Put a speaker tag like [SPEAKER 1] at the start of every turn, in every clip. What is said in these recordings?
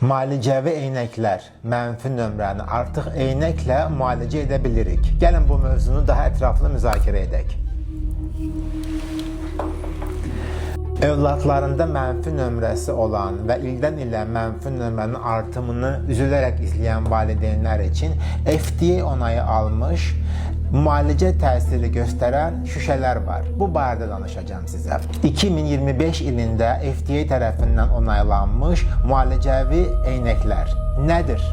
[SPEAKER 1] Müalicəvi eynəklər, mənfi nömrəni artıq eynəklə müalicə edə bilirik. Gəlin bu mövzunu daha ətraflı müzakirə edək. Övladlarında mənfi nömrəsi olan və ildən ilə mənfi nömrənin artımını üzülərək izləyən valideynlər üçün FDA onayı almış, müalicə təsiri göstərən şüşələr var. Bu barədə danışacağım sizə. 2025 ilində FDA tərəfindən onaylanmış müalicəvi eynəklər nədir?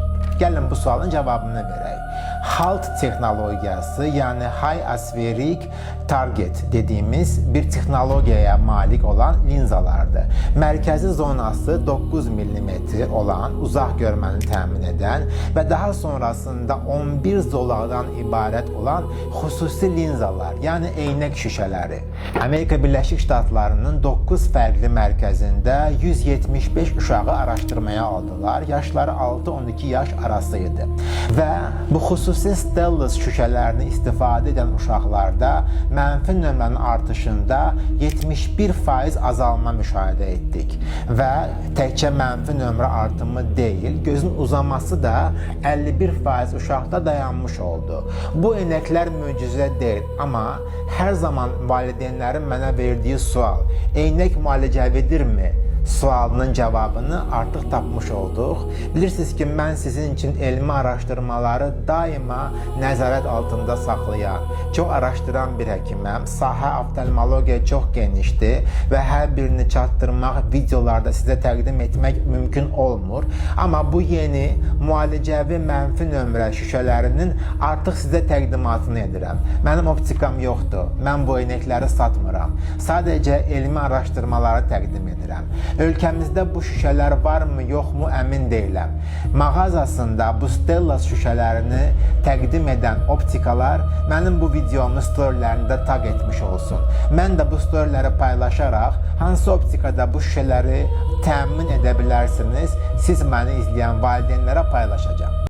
[SPEAKER 1] Gəlin bu sualın cavabını verək. HALT texnologiyası, yəni High Aspheric Target dediyimiz bir texnologiyaya malik olan linzalardır. Mərkəzi zonası 9 mm olan, uzaq görməni təmin edən və daha sonrasında 11 zolaqdan ibarət olan xüsusi linzalar, yəni eynək şüşələri. Amerika Birləşik Ştatlarının 9 fərqli mərkəzində 175 uşağı araşdırmaya aldılar. Yaşları 6-12 yaş arası idi. Və bu xüsusi Stellus şüşələrini istifadə edən uşaqlarda mənfi nömrənin artışında 71% azalma müşahidə etdik. Və təkcə mənfi nömrə artımı deyil, gözün uzaması da 51% uşaqda dayanmış oldu. Bu eynəklər möcüzə deyil, amma hər zaman valideynlərin mənə verdiyi sual, eynək müalicəvidirmi? Sualının cavabını artıq tapmış olduq. Bilirsiniz ki, mən sizin üçün elmi araşdırmaları daima nəzarət altında saxlayan, çox araşdıran bir həkiməm. Sahə oftalmologiya çox genişdir və hər birini çatdırmaq, videolarda sizə təqdim etmək mümkün olmur. Amma bu yeni müalicəvi mənfi nömrə şüşələrinin artıq sizə təqdimatını edirəm. Mənim optikam yoxdur, mən bu eynəkləri satmıram. Sadəcə elmi araşdırmaları təqdim edirəm. Ölkəmizdə bu şüşələr varmı, yoxmu əmin deyiləm. Mağazasında bu Stellus şüşələrini təqdim edən optikalar mənim bu videomu storylərində tag etmiş olsun. Mən də bu storyləri paylaşaraq hansı optikada bu şüşələri təmin edə bilərsiniz, siz məni izləyən valideynlərə paylaşacağım.